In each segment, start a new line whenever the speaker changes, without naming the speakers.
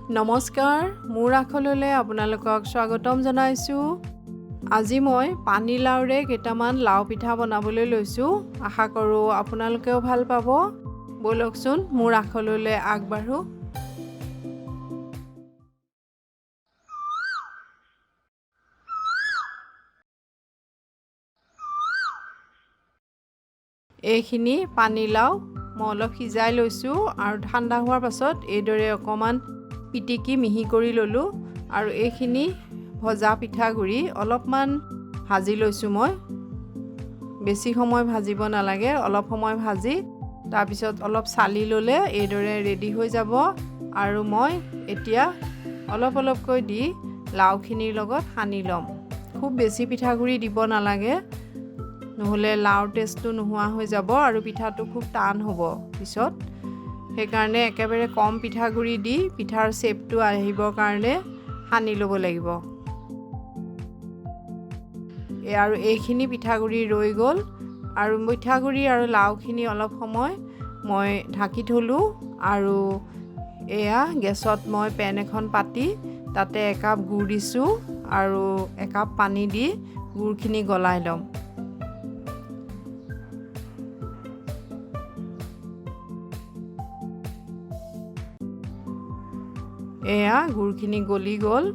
নমস্কাৰ মোৰ আখললৈ আপোনালোকক স্বাগতম জনাইছো আজি মই পানী লাউৰে কেইটামান লাউ পিঠা বনাবলৈ লৈছো আশা কৰো আপোনালোকেও ভাল পাব বলকচোন মোৰ আখললৈ আগবাঢ়ো এইখিনি পানী লাউ মই অলপ সিজাই লৈছো আৰু ঠাণ্ডা হোৱাৰ পাছত এইদৰে অকমান পিটিকি মিহি কৰি ললো আৰু এইখিনি ভজা পিঠাগুৰি অলপমান ভাজি লৈছো মই বেছি সময় ভাজিব নালাগে অলপ সময় ভাজি তাৰ পিছত অলপ চালি ললে এইদৰে ৰেডি হৈ যাব আৰু মই এতিয়া অলপকৈ দি লাউখিনিৰ লগত সানি লম খুব বেছি পিঠাগুৰি দিব নালাগে নহলে লাউৰ টেষ্টটো নোহোৱা হৈ যাব আৰু পিঠাটো খুব টান হ'ব পিছত সেইকাৰণে একেবাৰে কম পিঠাগুৰি দি পিঠাৰ শেপটো আহিবৰ কাৰণে সানি ল'ব লাগিব আৰু এইখিনি পিঠাগুৰি ৰৈ গ'ল আৰু পিঠাগুৰি আৰু লাউখিনি অলপ সময় মই ঢাকি থলো আৰু এয়া গেছত মই পেন এখন পাতি তাতে একাপ গুড় দিছো আৰু একাপ পানী দি গুড়খিনি গলাই লম এয়া গুড়খিনি গলি গ'ল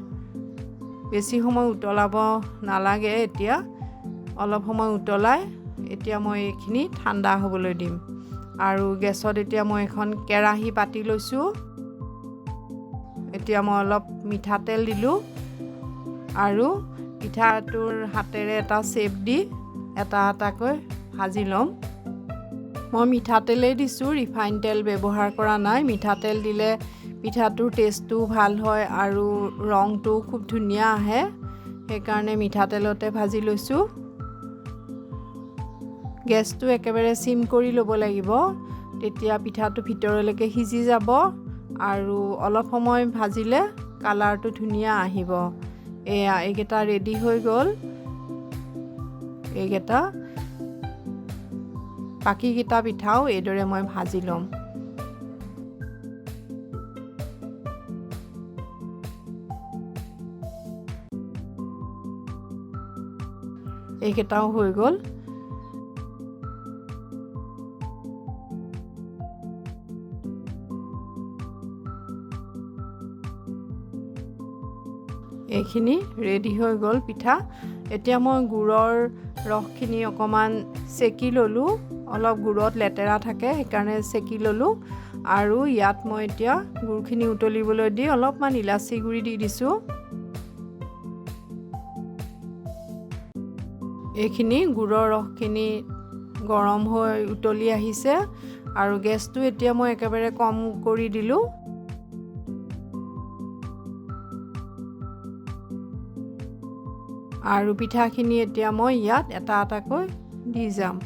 বেছি সময় উতলাব নালাগে এতিয়া অলপ সময় উতলাই এতিয়া মই এইখিনি ঠাণ্ডা হ'বলৈ দিম আৰু গেছত এতিয়া মই এখন কেৰাহী পাতি লৈছো এতিয়া মই অলপ মিঠাতেল দিলো আৰু পিঠাটোৰ হাতেৰে এটা শেপ দি এটাকৈ ভাজি লম মই মিঠাতেলেই দিছো ৰিফাইন তেল ব্যৱহাৰ কৰা নাই মিঠাতেল দিলে পিঠাটোৰ টেষ্টটো ভাল হয় আৰু ৰংটো খুব ধুনীয়া আহে সেইকাৰণে মিঠাতেলতে ভাজি লৈছো গেছটো একেবাৰে সিম কৰি ল'ব লাগিব তেতিয়া পিঠাটো ভিতৰলৈকে সিজি যাব আৰু অলপ সময় ভাজিলে কালাৰটো ধুনীয়া আহিব এয়া এইকেইটা ৰেডি হৈ গ'ল এইকেইটা বাকীকেইটা পিঠাও এইদৰে মই ভাজি ল'ম এইকেইটাও হৈ গ'ল এইখিনি ৰেডি হৈ গ'ল পিঠা এতিয়া মই গুড়ৰ ৰসখিনি অকমান চেকি ললো অলপ গুড়ত লেতেৰা থাকে সেইকাৰণে চেকি ললো আৰু ইয়াত মই এতিয়া গুড়খিনি উতলিবলৈ দি অলপমান ইলাচি গুড়ি দি দিছো এইখিনি গুড়ৰ ৰসখিনি গৰম হৈ উতলি আহিছে আৰু গেছটো এতিয়া মই একেবাৰে কম কৰি দিলো আৰু পিঠাখিনি এতিয়া মই ইয়াত এটাকৈ দি যাম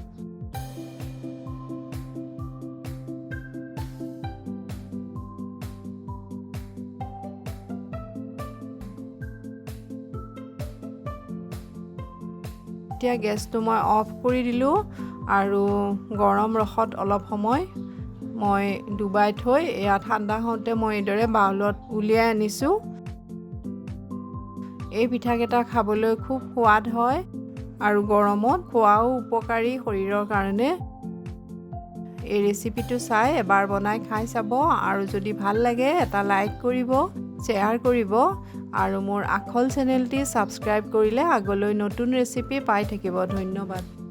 এতিয়া গেছটো মই অফ কৰি দিলো আৰু গৰম ৰসত অলপ সময় মই ডুবাই থৈ এয়া ঠাণ্ডা হওঁতে মই এইদৰে বাউলত উলিয়াই আনিছো এই পিঠাকেইটা খাবলৈ খুব সোৱাদ হয় আৰু গৰমত খোৱাও উপকাৰী শৰীৰৰ কাৰণে এই ৰেচিপিটো চাই এবাৰ বনাই খাই চাব আৰু যদি ভাল লাগে এটা লাইক কৰিব শ্বেয়াৰ কৰিব আৰু মোৰ আখল চেনেলটি সাবস্ক্ৰাইব কৰিলে আগলৈ নতুন ৰেচিপি পাই থাকিব ধন্যবাদ